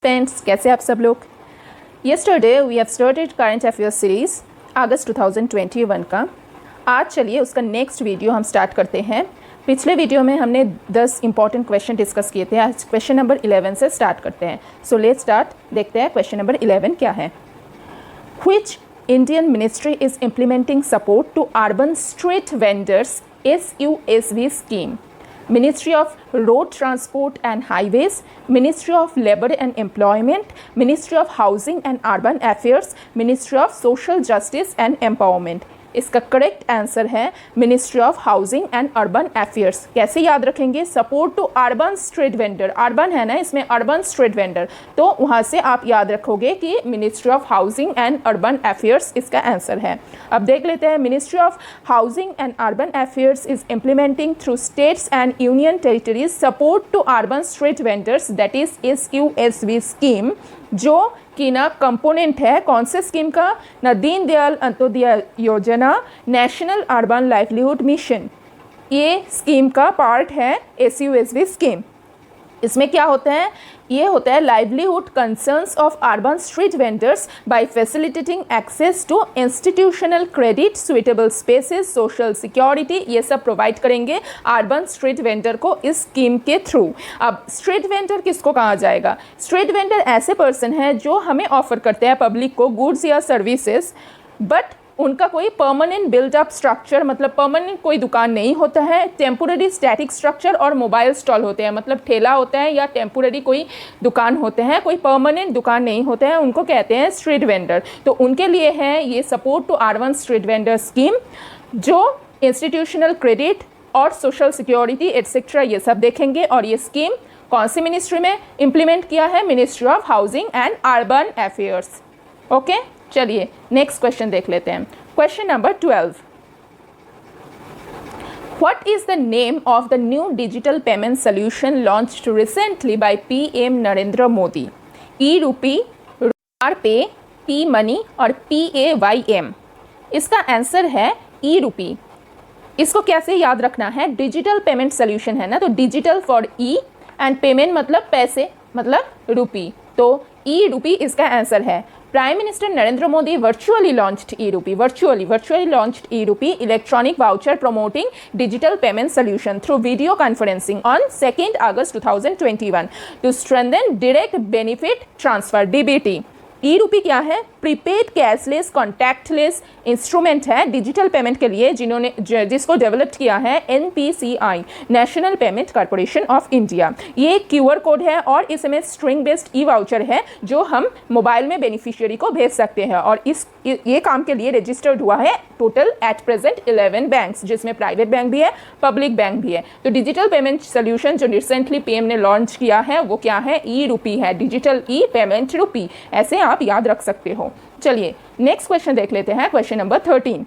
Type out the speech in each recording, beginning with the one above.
Friends, कैसे आप सब लोग। Yesterday we have started current affairs series August 2021 का। आज चलिए उसका नेक्स्ट वीडियो हम स्टार्ट करते हैं। पिछले वीडियो में हमने 10 इंपॉर्टेंट क्वेश्चन डिस्कस किए थे। आज क्वेश्चन नंबर 11 से स्टार्ट करते हैं। So let's start. देखते हैं क्वेश्चन नंबर 11 क्या है। Which Indian ministry is implementing support to urban street vendors SUSV scheme? Ministry of Road Transport and Highways, Ministry of Labour and Employment, Ministry of Housing and Urban Affairs, Ministry of Social Justice and Empowerment। इसका correct answer है ministry of housing and urban affairs. कैसे याद रखेंगे? Support to urban street vendor, urban है ना इसमें, urban street vendor, तो वहाँ से आप याद रखोगे कि ministry of housing and urban affairs इसका आंसर है। अब देख लेते हैं। Ministry of housing and urban affairs is implementing through states and union territories support to urban street vendors, that is SUSV scheme, जो कि ना कंपोनेंट है कौन से स्कीम का? ना Deendayal Antyodaya Yojana, national urban livelihood mission, ये स्कीम का पार्ट है SUSV स्कीम। इसमें क्या होता है? ये होता है livelihood concerns of urban street vendors by facilitating access to institutional credit, suitable spaces, social security, ये सब प्रोवाइड करेंगे अर्बन स्ट्रीट वेंडर को इस स्कीम के थ्रू। अब स्ट्रीट वेंडर किसको कहा जाएगा? स्ट्रीट वेंडर ऐसे पर्सन है जो हमें ऑफर करते हैं पब्लिक को गुड्स या सर्विसेज, बट उनका कोई परमानेंट बिल्डअप स्ट्रक्चर, मतलब परमानेंट कोई दुकान नहीं होता है। टेम्पोररी स्टैटिक स्ट्रक्चर और मोबाइल स्टॉल होते हैं, मतलब ठेला होता है या टेम्पोररी कोई दुकान होते हैं, कोई परमानेंट दुकान नहीं होते हैं, उनको कहते हैं स्ट्रीट वेंडर। तो उनके लिए है ये support to urban street vendor scheme, जो इंस्टीट्यूशनल क्रेडिट और सोशल सिक्योरिटी एटसेट्रा ये सब देखेंगे। और ये स्कीम कौन सी मिनिस्ट्री में इम्प्लीमेंट किया है? Ministry of housing and urban affairs. Okay, चलिए नेक्स्ट क्वेश्चन देख लेते हैं। Question number 12। What is the name of the new digital payment solution launched recently by PM Narendra Modi? E-Rupee, RPay, P-Money और PAYM। इसका answer है E-Rupee। इसको कैसे याद रखना है? डिजिटल पेमेंट सोल्यूशन है ना, तो digital for E and payment मतलब पैसे, मतलब रुपी, तो E-Rupee इसका आंसर है। Prime Minister Narendra Modi virtually launched E-Rupee, virtually launched E-Rupee electronic voucher promoting digital payment solution through video conferencing on 2nd August 2021 to strengthen direct benefit transfer (DBT). E-Rupee क्या है? Prepaid cashless contactless instrument है digital payment के लिए, जिसको develop किया है NPCI, national payment corporation of India. ये QR code है और इसमें स्ट्रिंग बेस्ड ई वाउचर है जो हम मोबाइल में बेनिफिशियरी को भेज सकते हैं। और ये काम के लिए रजिस्टर्ड हुआ है टोटल एट प्रेजेंट 11 बैंक्स, जिसमें प्राइवेट बैंक भी है, पब्लिक बैंक भी है। तो डिजिटल पेमेंट सोल्यूशन जो रिसेंटली PM ने लॉन्च किया है वो क्या है? E-Rupee है, डिजिटल ई पेमेंट रुपी, ऐसे आप याद रख सकते हो। चलिए नेक्स्ट क्वेश्चन देख लेते हैं। Question number 13।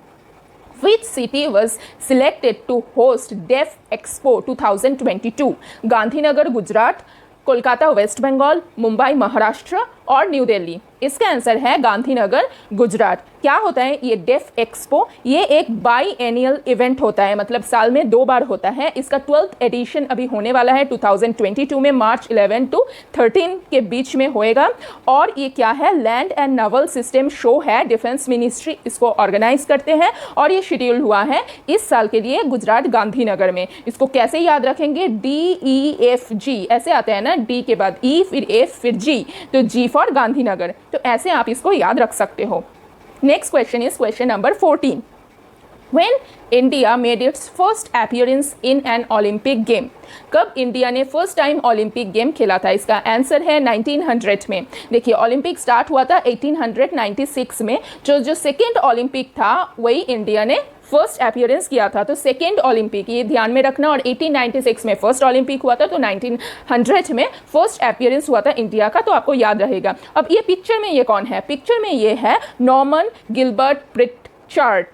Which city was selected to host Deaf Expo 2022? Gandhinagar Gujarat, Kolkata west Bengal, Mumbai Maharashtra और न्यू दिल्ली। इसका आंसर है गांधीनगर गुजरात। क्या होता है ये डेफ एक्सपो? ये एक बाई एनियल इवेंट होता है, मतलब साल में 2 बार होता है। इसका 12th एडिशन अभी होने वाला है 2022 में, मार्च 11 to 13 के बीच में होएगा। और ये क्या है? Land and novel system show है, डिफेंस मिनिस्ट्री इसको ऑर्गेनाइज करते हैं और ये शेड्यूल हुआ है इस साल के लिए गुजरात गांधीनगर में। इसको कैसे याद रखेंगे? DEFG ऐसे आता है ना, D के बाद E फिर F फिर G, तो G फॉर गांधीनगर। तो ऐसे आप इसको याद रख सकते हो। Next question is question number 14। When India made its first appearance in an Olympic game? कब इंडिया ने फर्स्ट टाइम ओलंपिक गेम खेला था? इसका आंसर है 1900 में। देखिए ओलंपिक स्टार्ट हुआ था 1896 में, जो सेकेंड ओलंपिक था वही इंडिया ने फर्स्ट अपीयरेंस किया था। तो सेकेंड ओलंपिक ये ध्यान में रखना। और 1896 में फर्स्ट ओलंपिक हुआ था, तो 1900 में फर्स्ट अपीयरेंस हुआ था इंडिया का, तो आपको याद रहेगा। अब ये पिक्चर में ये कौन है? पिक्चर में ये है नॉर्मन गिलबर्ट प्रिटचार्ड।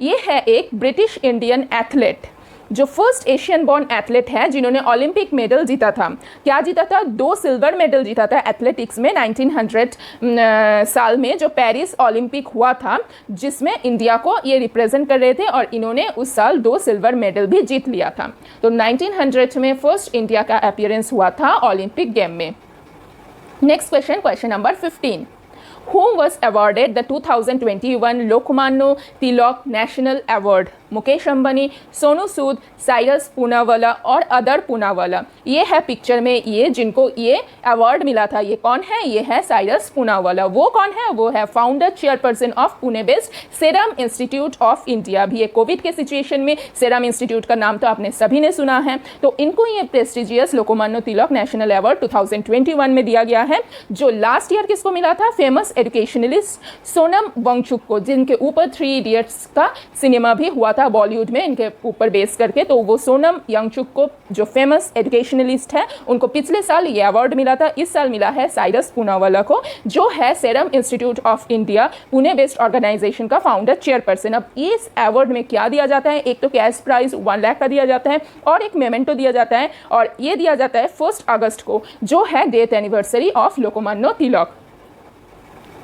ये है एक ब्रिटिश इंडियन एथलीट जो फर्स्ट एशियन बॉर्न एथलीट है जिन्होंने ओलंपिक मेडल जीता था। क्या जीता था? 2 सिल्वर मेडल जीता था एथलेटिक्स में 1900 साल में, जो पेरिस ओलंपिक हुआ था, जिसमें इंडिया को ये रिप्रेजेंट कर रहे थे और इन्होंने उस साल 2 सिल्वर मेडल भी जीत लिया था। तो 1900 में फर्स्ट इंडिया का अपीयरेंस हुआ था ओलंपिक गेम में। Next question, question number 15. Who was awarded the 2021 Lokmanya Tilak national award? Mukesh Ambani, Sonu Sood, Cyrus Poonawalla और अदर पूनावाला. ये है पिक्चर में ये जिनको ये अवार्ड मिला था. ये कौन है? ये है साइरस पूनावाला. वो कौन है? वो है founder chairperson of Pune based serum institute of India. अभी ये कोविड के सिचुएशन में सेरम इंस्टीट्यूट का नाम तो आपने सभी ने सुना है. तो इनको ये prestigious Lokmanya Tilak national award 2021 में दिया गया है. जो लास्ट ईयर किसको मिला था? फेमस एजुकेशनलिस्ट सोनम वांगचुक को, जिनके ऊपर 3 इडियट्स का सिनेमा भी हुआ था बॉलीवुड में इनके ऊपर बेस करके. तो वो सोनम वांगचुक को, जो फेमस एजुकेशनलिस्ट है, उनको पिछले साल ये अवार्ड मिला था. इस साल मिला है साइरस पूनावाला को, जो है serum institute of India Pune based organisation का फाउंडर चेयरपर्सन. अब इस अवार्ड में क्या दिया जाता है? एक तो कैश प्राइज 1 लाख का दिया जाता है और एक मेमेंटो दिया जाता है. और ये दिया जाता है 1 अगस्त को, जो है death anniversary of Lokmanya Tilak.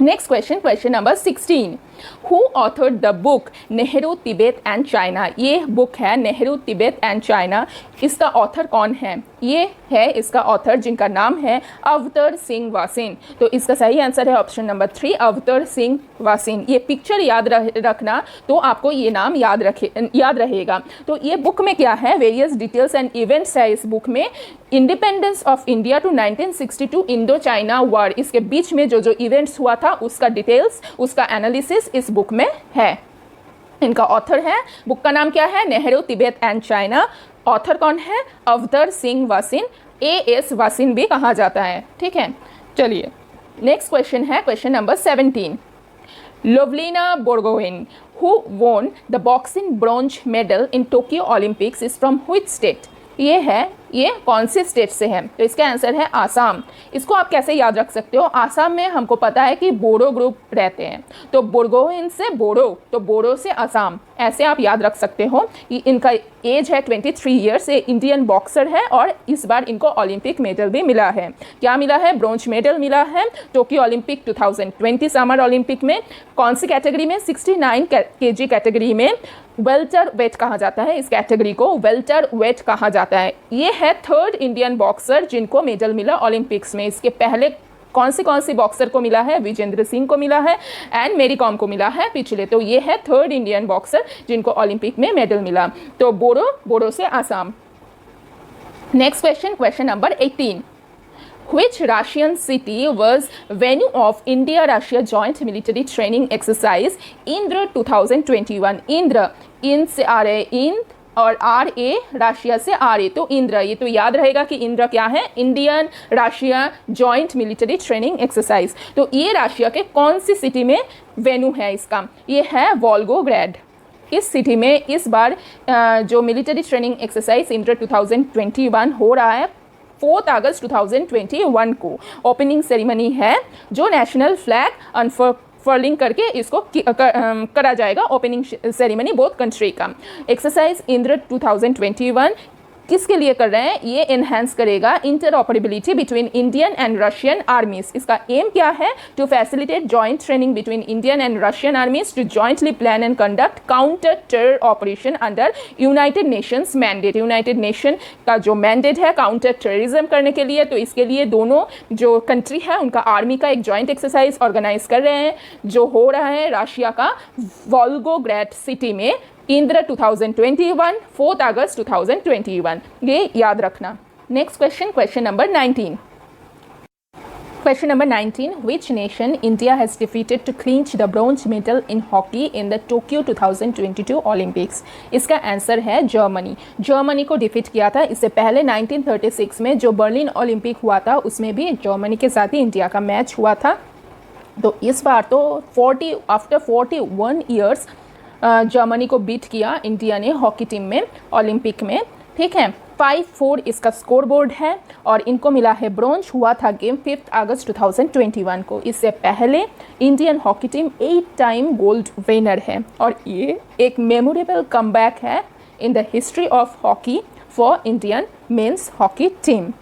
Next question, question number 16. Who authored the book Nehru Tibet and China? ये बुक है नेहरू तिब्बत एंड चाइना. इसका ऑथर कौन है? ये है इसका ऑथर जिनका नाम है अवतर सिंह वासिन. तो इसका सही आंसर है ऑप्शन नंबर 3, अवतर सिंह वासिन. ये पिक्चर याद रखना तो आपको ये नाम याद रहेगा. तो ये बुक में क्या है? वेरियस डिटेल्स एंड इवेंट्स है इस बुक में. Independence of India to 1962 Indo China war, इसके बीच में जो इवेंट्स हुआ था उसका डिटेल्स, उसका एनालिसिस इस बुक में है. इनका ऑथर है, बुक का नाम क्या है? Nehru Tibet and China. Author कौन है? अवतर सिंह वासिन, AS वासिन भी कहा जाता है. ठीक है, चलिए नेक्स्ट क्वेश्चन है question number 17. Lovlina Borgohain who won the boxing bronze medal in Tokyo Olympics is from which state? ये कौन से स्टेट से है? तो इसका आंसर है आसाम. इसको आप कैसे याद रख सकते हो? आसाम में हमको पता है कि बोडो ग्रुप रहते हैं, तो बोर्गोहेन से बोडो, तो बोडो से आसाम, ऐसे आप याद रख सकते हो. इनका एज है 23 ईयर्स. ये इंडियन बॉक्सर है और इस बार इनको ओलंपिक मेडल भी मिला है. क्या मिला है? ब्रोंज मेडल मिला है टोक्यो ओलंपिक 2020 समर ओलंपिक में. कौन सी कैटेगरी में? 69 kg कैटेगरी में. वेल्टर वेट कहा जाता है इस कैटेगरी को, वेल्टर वेट कहा जाता है. ये है 3rd इंडियन बॉक्सर जिनको मेडल मिला ओलंपिक्स में. इसके पहले कौन सी बॉक्सर को मिला है? विजेंद्र सिंह को मिला है एंड मेरी कॉम को मिला है पिछले. तो ये है 3rd इंडियन बॉक्सर जिनको ओलंपिक में मेडल मिला. तो बोडो से Assam. Next question, question number 18. Which Russian city was venue of India-Russia joint military training exercise Indra 2021? Indra, इन से आ रहे इंद और RA, रशिया से RA, तो इंद्र. ये तो याद रहेगा कि इंद्र क्या है? Indian Russia joint military training exercise. तो ये रशिया के कौन सी सिटी में वेन्यू है इसका? ये है वोल्गोग्राड. इस सिटी में इस बार जो मिलिट्री ट्रेनिंग एक्सरसाइज इंद्र 2021 हो रहा है 4 अगस्त 2021 को. ओपनिंग सेरेमनी है जो नेशनल फ्लैग अनफर्लिंग करके इसको करा जाएगा. ओपनिंग सेरेमनी बोथ कंट्री का. एक्सरसाइज इंद्र 2021 किसके लिए कर रहे हैं? ये एनहेंस करेगा interoperability between Indian and Russian armies. इसका एम क्या है? To facilitate joint training between Indian and Russian armies to jointly plan and conduct counter terror operation under United Nations mandate. United Nation का जो mandate है counter terrorism करने के लिए, तो इसके लिए दोनों जो कंट्री है उनका आर्मी का एक जॉइंट एक्सरसाइज ऑर्गेनाइज कर रहे हैं जो हो रहा है रशिया का वोल्गोग्राड सिटी में. इंद्र 2021 4 अगस्त 2021, ये याद रखना. Next question, question number 19. Question number 19. Which nation India has defeated to clinch the bronze medal in hockey in the Tokyo 2022 Olympics? इसका आंसर है जर्मनी. जर्मनी को डिफीट किया था. इससे पहले 1936 में जो बर्लिन ओलंपिक हुआ था उसमें भी जर्मनी के साथ ही इंडिया का मैच हुआ था. तो इस बार तो 41 ईयर्स जर्मनी को बीट किया इंडिया ने हॉकी टीम में ओलंपिक में. ठीक है, 5-4 इसका स्कोर बोर्ड है और इनको मिला है ब्रोंज. हुआ था गेम 5 अगस्त 2021 को. इससे पहले Indian hockey team 8 time gold winner है और ये एक मेमोरेबल कमबैक है in the history of hockey for Indian men's hockey team.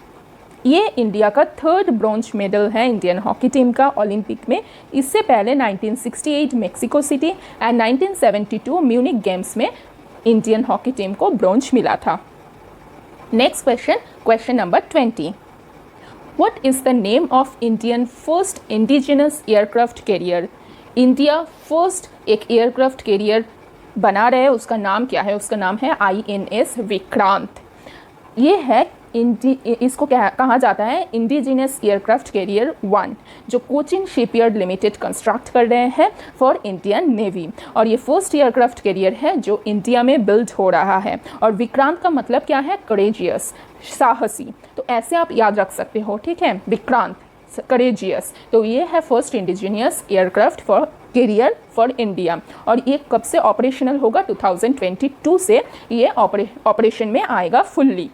ये इंडिया का 3rd ब्रोंज मेडल है इंडियन हॉकी टीम का ओलंपिक में. इससे पहले 1968 Mexico city and 1972 Munich games में इंडियन हॉकी टीम को ब्रोंज मिला था. Next question, question number 20. What is the name of Indian first indigenous aircraft carrier? India first एक एयरक्राफ्ट कैरियर बना रहे हैं, उसका नाम क्या है? उसका नाम है INS विक्रांत। ये है इसको कहा जाता है इंडिजिनस एयरक्राफ्ट कैरियर 1, जो कोचिन शिपयार्ड लिमिटेड कंस्ट्रक्ट कर रहे हैं फॉर इंडियन नेवी। और ये फर्स्ट एयरक्राफ्ट कैरियर है जो इंडिया में बिल्ड हो रहा है। और विक्रांत का मतलब क्या है? करेजियस, साहसी। तो ऐसे आप याद रख सकते हो, ठीक है, विक्रांत करेजियस। तो ये है first indigenous aircraft for carrier for India. और ये कब से ऑपरेशनल होगा? 2022 से ये ऑपरेशन में आएगा फुल्ली।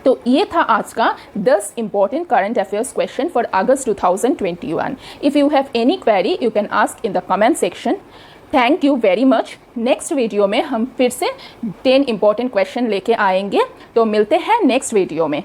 तो ये था आज का 10 important current affairs question for August 2021। If you have any query you can ask in the comment section. Thank you very much. Next video में हम फिर से 10 इंपॉर्टेंट क्वेश्चन लेके आएंगे। तो मिलते हैं नेक्स्ट वीडियो में।